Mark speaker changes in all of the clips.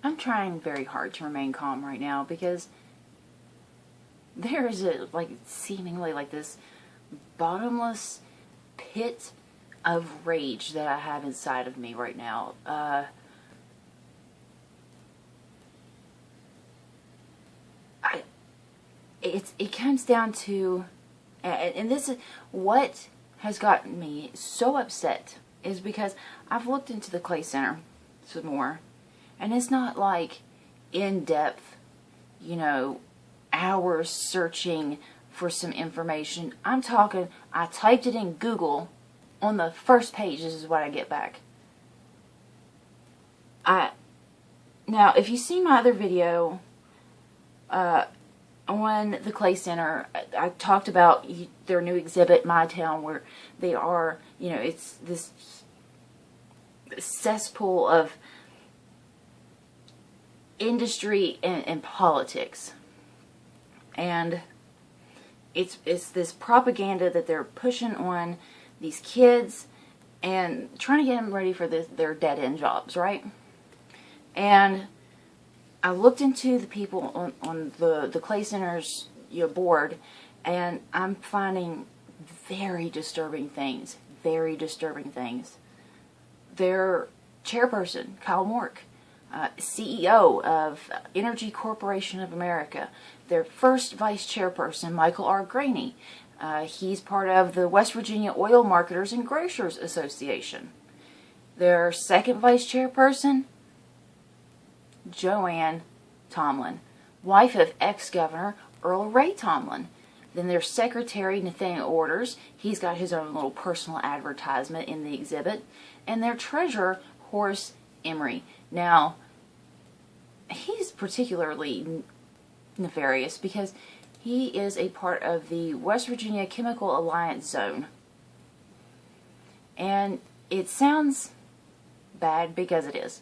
Speaker 1: I'm trying very hard to remain calm right now because there is seemingly like this bottomless pit of rage that I have inside of me right now. It comes down to, and this is what has gotten me so upset, is because I've looked into the Clay Center some more, and it's not like in-depth, hours searching for some information. I'm talking, I typed it in Google, on the first page, this is what I get back. Now, if you see my other video, on the Clay Center, I talked about their new exhibit, My Town, where they are, it's this cesspool of industry and politics. And it's this propaganda that they're pushing on these kids and trying to get them ready for their dead-end jobs, right? And I looked into the people on the Clay Center's board, and I'm finding very disturbing things. Very disturbing things. Their chairperson, Kyle Mork, CEO of Energy Corporation of America. Their first vice chairperson, Michael R. Graney. He's part of the West Virginia Oil Marketers and Grocers Association. Their second vice chairperson, Joanne Tomlin, wife of ex-governor Earl Ray Tomlin. Then their secretary, Nathaniel Orders. He's got his own little personal advertisement in the exhibit. And their treasurer, Horace Emery. Now, he's particularly nefarious because he is a part of the West Virginia Chemical Alliance Zone. And it sounds bad because it is.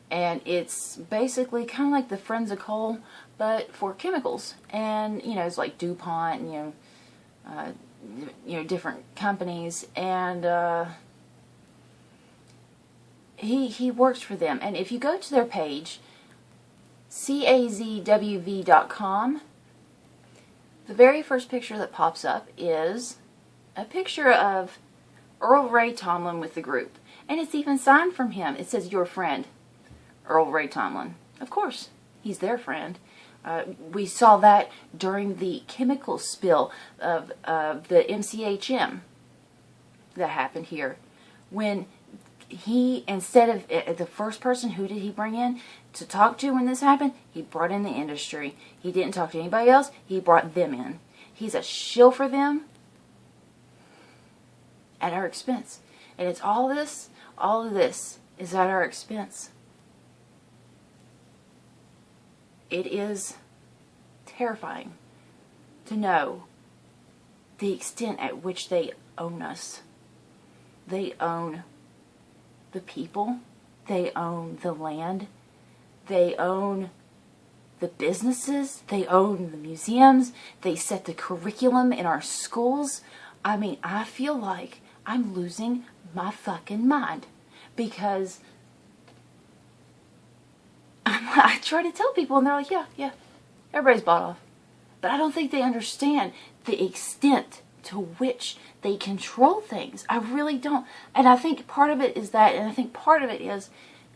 Speaker 1: And it's basically kind of like the Friends of Coal, but for chemicals. And, it's like DuPont, different companies. And he works for them. And if you go to their page, cazwv.com, the very first picture that pops up is a picture of Earl Ray Tomlin with the group. And it's even signed from him. It says, "Your friend, Earl Ray Tomlin." Of course, he's their friend. We saw that during the chemical spill of the MCHM that happened here. When he, instead of the first person, who did he bring in to talk to when this happened? He brought in the industry. He didn't talk to anybody else. He brought them in. He's a shill for them at our expense. And it's all of this is at our expense. It is terrifying to know the extent at which they own us. They own the people. They own the land. They own the businesses. They own the museums. They set the curriculum in our schools. I mean, I feel like I'm losing my fucking mind because I try to tell people and they're like, yeah, everybody's bought off. But I don't think they understand the extent to which they control things. I really don't. And I think part of it is that, and I think part of it is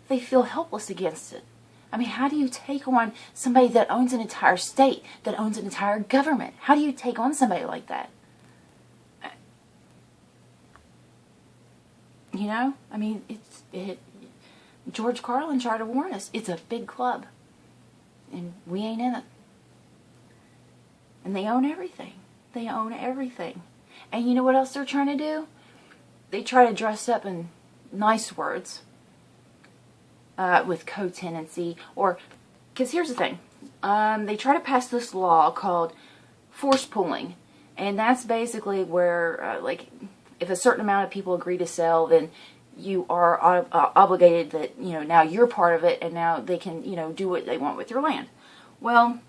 Speaker 1: they feel helpless against it. I mean, how do you take on somebody that owns an entire state, that owns an entire government? How do you take on somebody like that? I mean, George Carlin tried to warn us. It's a big club. And we ain't in it. And they own everything. They own everything. And you know what else they're trying to do? They try to dress up in nice words. With co-tenancy. Because here's the thing. They try to pass this law called force pooling. And that's basically where, if a certain amount of people agree to sell, then you are obligated that, now you're part of it, and now they can, do what they want with your land. Well,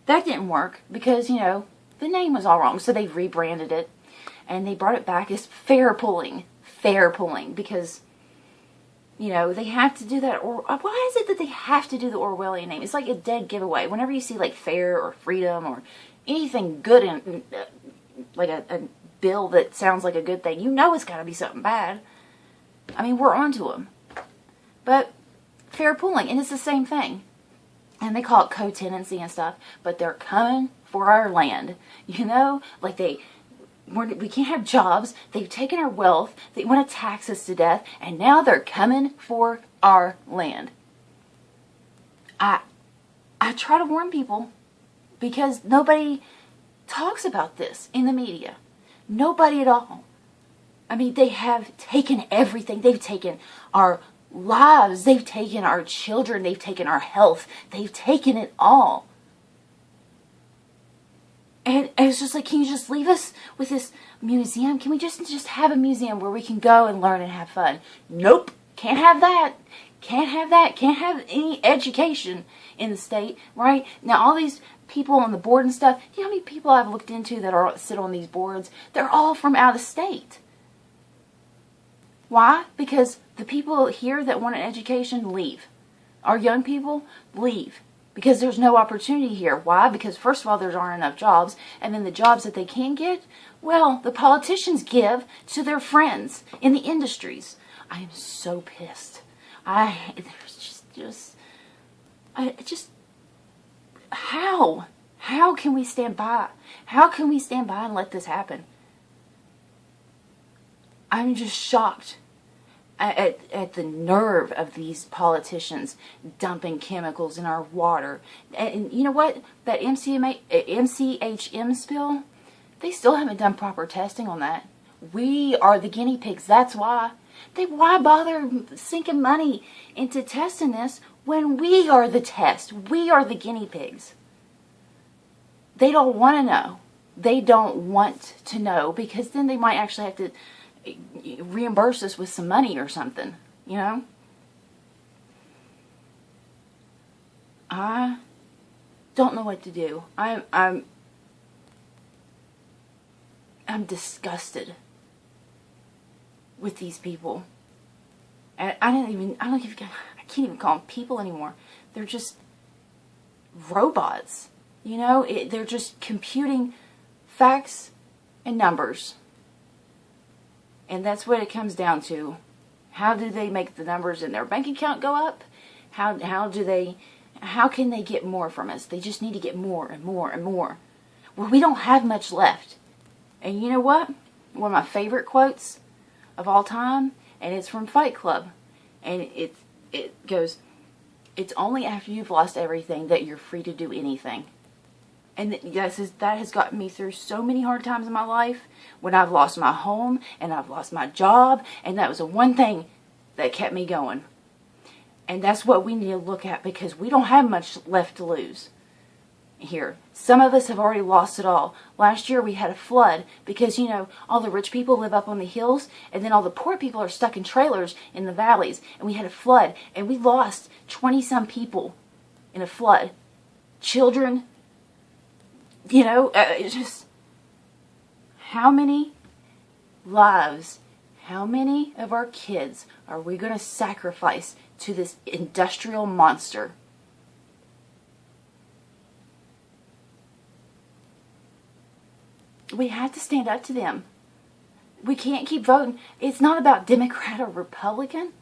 Speaker 1: that didn't work because, the name was all wrong. So they rebranded it, and they brought it back as fair pulling. Fair pulling, because You know, they have to do that. Or why is it that they have to do the Orwellian name? It's like a dead giveaway. Whenever you see like fair or freedom or anything good in, like a bill that sounds like a good thing, you know it's got to be something bad. I mean, we're onto them. But fair pooling, and it's the same thing. And they call it co-tenancy and stuff, but they're coming for our land. You know, like we can't have jobs. They've taken our wealth. They want to tax us to death. And now they're coming for our land. I try to warn people because nobody talks about this in the media. Nobody at all. I mean, they have taken everything. They've taken our lives. They've taken our children. They've taken our health. They've taken it all. And it's just like, can you just leave us with this museum? Can we just have a museum where we can go and learn and have fun? Nope. Can't have that. Can't have that. Can't have any education in the state, right? Now, all these people on the board and stuff, you know how many people I've looked into that sit on these boards? They're all from out of state. Why? Because the people here that want an education leave. Our young people leave. Because there's no opportunity here. Why? Because first of all, there aren't enough jobs. And then the jobs that they can get, well, the politicians give to their friends in the industries. I am so pissed. There's just, how? How can we stand by? How can we stand by and let this happen? I'm just shocked at the nerve of these politicians dumping chemicals in our water. And you know what? That MCHM spill, they still haven't done proper testing on that. We are the guinea pigs. That's why. Why bother sinking money into testing this when we are the test? We are the guinea pigs. They don't want to know. They don't want to know because then they might actually have to reimburse us with some money or something, you know? I don't know what to do. I'm disgusted with these people. And I can't even call them people anymore. They're just robots. You know, they're just computing facts and numbers. And that's what it comes down to. How do they make the numbers in their bank account go up? How can they get more from us? They just need to get more and more and more. Well, we don't have much left. And you know what? One of my favorite quotes of all time, and it's from Fight Club. And it goes, "It's only after you've lost everything that you're free to do anything." And that has gotten me through so many hard times in my life when I've lost my home and I've lost my job. And that was the one thing that kept me going. And that's what we need to look at because we don't have much left to lose here. Some of us have already lost it all. Last year we had a flood because, you know, all the rich people live up on the hills and then all the poor people are stuck in trailers in the valleys. And we had a flood and we lost 20-some people in a flood. Children. You know, it's just, how many lives, how many of our kids are we going to sacrifice to this industrial monster? We have to stand up to them. We can't keep voting. It's not about Democrat or Republican.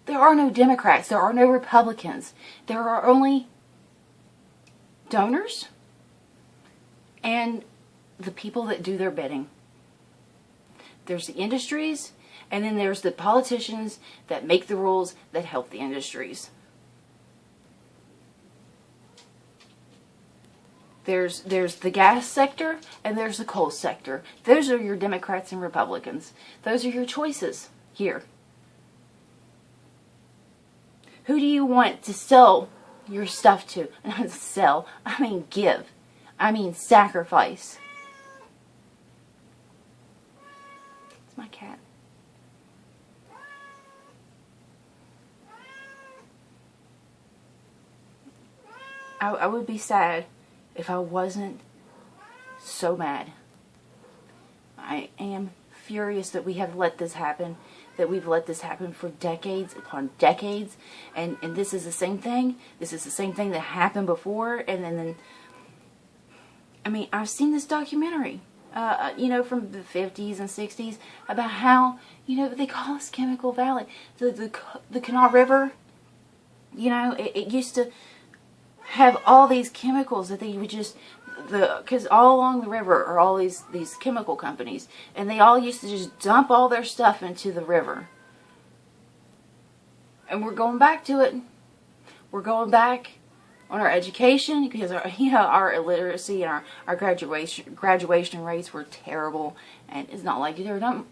Speaker 1: There are no Democrats. There are no Republicans. There are only donors and the people that do their bidding. There's the industries, and then there's the politicians that make the rules that help the industries. There's the gas sector, and there's the coal sector. Those are your Democrats and Republicans. Those are your choices here. Who do you want to sell your stuff to? Not sell, I mean give. I mean sacrifice. It's my cat. I would be sad if I wasn't so mad. I am furious that we have let this happen, that we've let this happen for decades upon decades, and this is the same thing. This is the same thing that happened before, and then I mean, I've seen this documentary, from the 50s and 60s about how, they call us Chemical Valley. The Kanawha River, it used to have all these chemicals that they would just, because all along the river are all these chemical companies, and they all used to just dump all their stuff into the river. And we're going back to it. We're going back on our education, because our illiteracy and our graduation rates were terrible, and it's not like they're not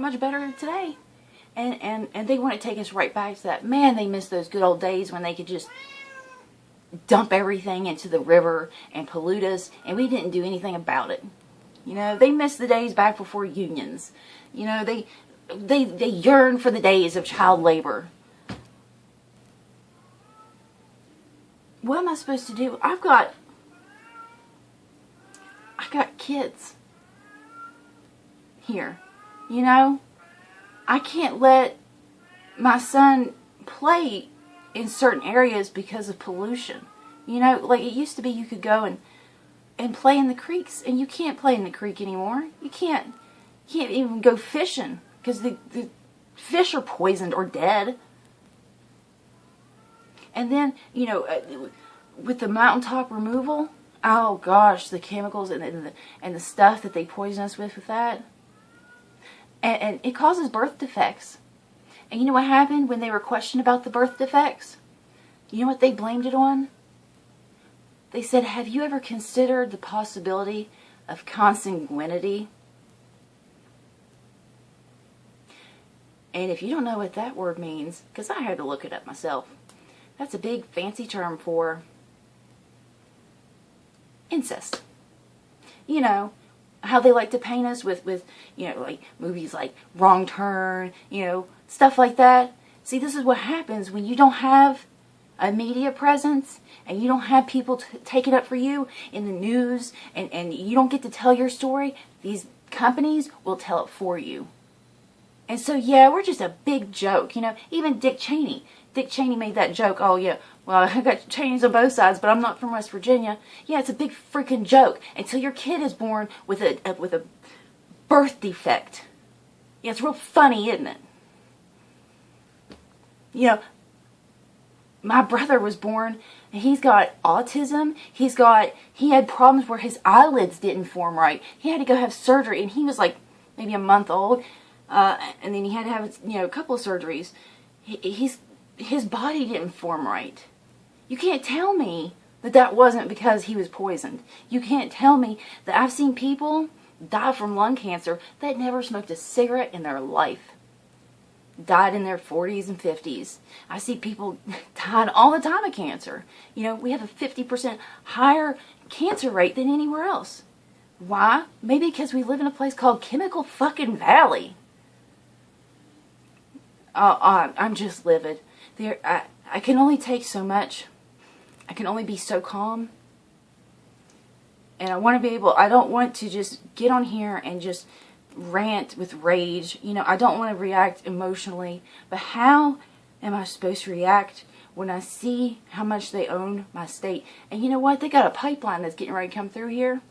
Speaker 1: much better today. And they want to take us right back to that. Man, they miss those good old days when they could just dump everything into the river and pollute us, and we didn't do anything about it. They miss the days back before unions. They yearn for the days of child labor. What am I supposed to do? I've got kids here. I can't let my son play in certain areas because of pollution. Like it used to be, you could go and play in the creeks, and you can't play in the creek anymore. You can't even go fishing because the fish are poisoned or dead. And then, with the mountaintop removal, oh gosh, the chemicals and the stuff that they poison us with that. And it causes birth defects. And you know what happened when they were questioned about the birth defects? You know what they blamed it on? They said, have you ever considered the possibility of consanguinity? And if you don't know what that word means, because I had to look it up myself, that's a big fancy term for incest. How they like to paint us with like movies like Wrong Turn, stuff like that. See, this is what happens when you don't have a media presence and you don't have people take it up for you in the news, and you don't get to tell your story. These companies will tell it for you. And so, yeah, we're just a big joke. Even Dick Cheney made that joke. Oh, yeah, well, I got Cheneys on both sides, but I'm not from West Virginia. Yeah, it's a big freaking joke until your kid is born with a birth defect. Yeah, it's real funny, isn't it? My brother was born, and he's got autism. He had problems where his eyelids didn't form right. He had to go have surgery, and he was like maybe a month old, and then he had to have a couple of surgeries. His body didn't form right. You can't tell me that wasn't because he was poisoned. You can't tell me that I've seen people die from lung cancer that never smoked a cigarette in their life. Died in their 40s and 50s. I see people dying all the time of cancer. We have a 50% higher cancer rate than anywhere else. Why? Maybe because we live in a place called Chemical fucking Valley. I'm just livid. I can only take so much. I can only be so calm. And I don't want to just get on here and just rant with rage. I don't want to react emotionally. But how am I supposed to react when I see how much they own my state? And you know what? They got a pipeline that's getting ready to come through here.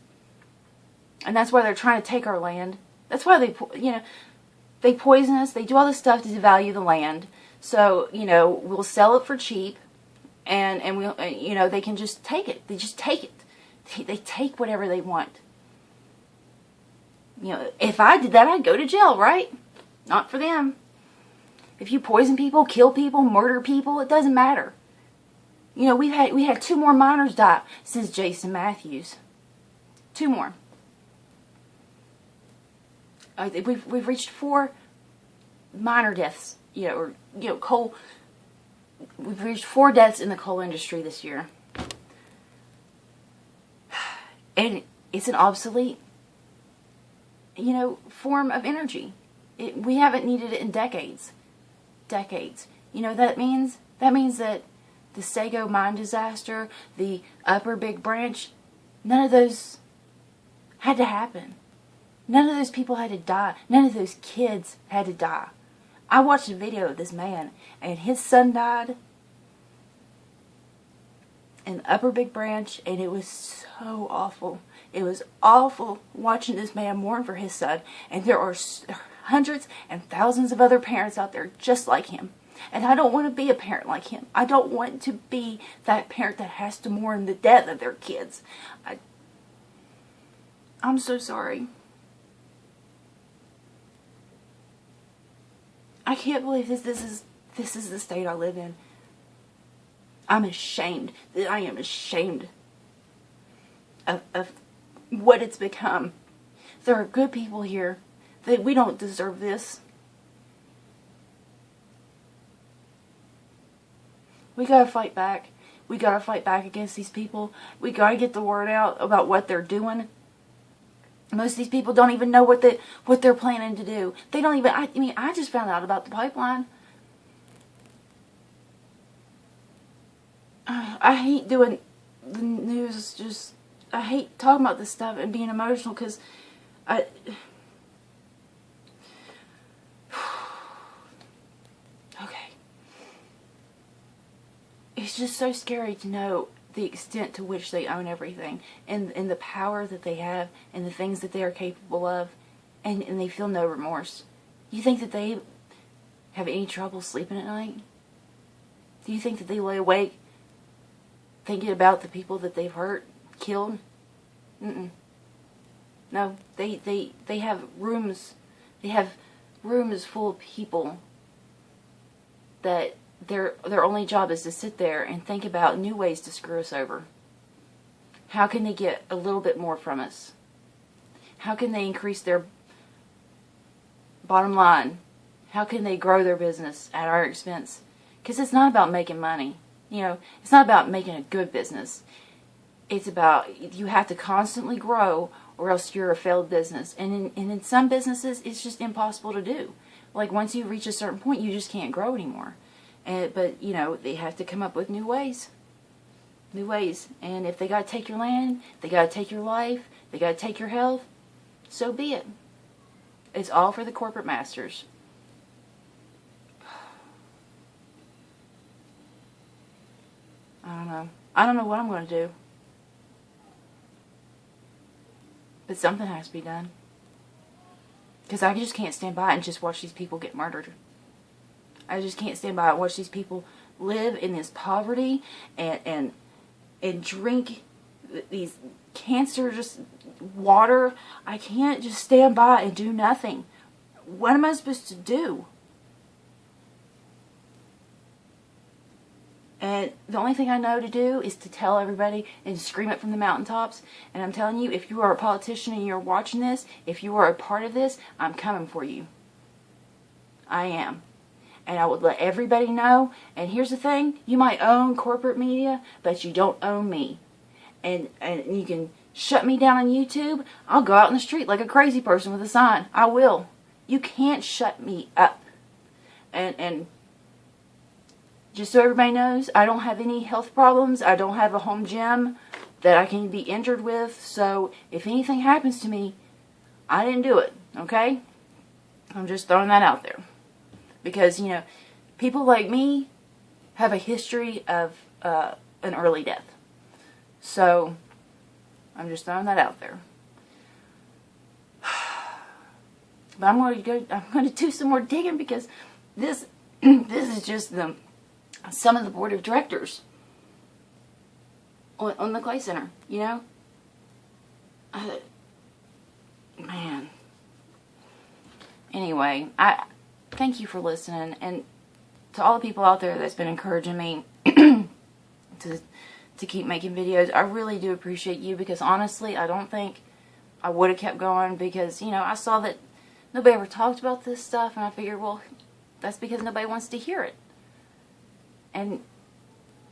Speaker 1: And that's why they're trying to take our land. That's why they poison us. They do all this stuff to devalue the land. So, we'll sell it for cheap, and we'll, they can just take it. They just take it. They take whatever they want. If I did that, I'd go to jail, right? Not for them. If you poison people, kill people, murder people, it doesn't matter. We had 2 more miners die since Jason Matthews. 2 more. We've reached 4 miner deaths. Coal. We've reached 4 deaths in the coal industry this year. And it's an obsolete, form of energy. We haven't needed it in decades. Decades. That means that the Sago mine disaster, the Upper Big Branch, none of those had to happen. None of those people had to die. None of those kids had to die. I watched a video of this man, and his son died in Upper Big Branch, and it was so awful. It was awful watching this man mourn for his son, and there are hundreds and thousands of other parents out there just like him. And I don't want to be a parent like him. I don't want to be that parent that has to mourn the death of their kids. I'm so sorry. I can't believe this is the state I live in. I'm ashamed. I am ashamed of what it's become. There are good people here. That we don't deserve this. We gotta fight back. We gotta fight back against these people. We gotta get the word out about what they're doing. Most of these people don't even know what they're planning to do. They don't even. I mean, I just found out about the pipeline. I hate doing the news. Just I hate talking about this stuff and being emotional because okay. It's just so scary to know the extent to which they own everything and the power that they have and the things that they are capable of, and they feel no remorse. You think that they have any trouble sleeping at night? Do you think that they lay awake thinking about the people that they've hurt, killed? No, they have rooms. They have rooms full of people that their only job is to sit there and think about new ways to screw us over. How can they get a little bit more from us? How can they increase their bottom line? How can they grow their business at our expense? Because it's not about making money. You know, it's not about making a good business. It's about you have to constantly grow or else you're a failed business. And in some businesses, it's just impossible to do. Like once you reach a certain point, you just can't grow anymore. But, you know, they have to come up with new ways. New ways. And if they got to take your land, they got to take your life, they got to take your health, so be it. It's all for the corporate masters. I don't know. I don't know what I'm going to do. But something has to be done. Because I just can't stand by and just watch these people get murdered. I just can't stand by and watch these people live in this poverty and drink these cancerous water. I can't just stand by and do nothing. What am I supposed to do? And the only thing I know to do is to tell everybody and scream it from the mountaintops. And I'm telling you, if you are a politician and you're watching this, if you are a part of this, I'm coming for you. I am. And I would let everybody know. And here's the thing. You might own corporate media, but you don't own me. And you can shut me down on YouTube. I'll go out in the street like a crazy person with a sign. I will. You can't shut me up. And just so everybody knows, I don't have any health problems. I don't have a home gym that I can be injured with. So if anything happens to me, I didn't do it. Okay? I'm just throwing that out there. Because, you know, people like me have a history of an early death. So, I'm just throwing that out there. But I'm going to do some more digging because this is just some of the board of directors on the Clay Center, you know? Man. Anyway, thank you for listening, and to all the people out there that's been encouraging me to keep making videos. I really do appreciate you, because honestly, I don't think I would have kept going, because, you know, I saw that nobody ever talked about this stuff, and I figured, well, that's because nobody wants to hear it. And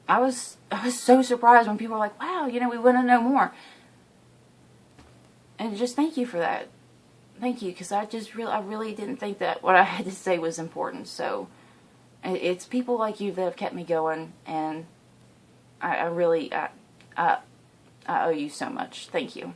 Speaker 1: I was so surprised when people were like, wow, you know, we want to know more. And just thank you for that. Thank you, because I really didn't think that what I had to say was important. So it's people like you that have kept me going, and I owe you so much. Thank you.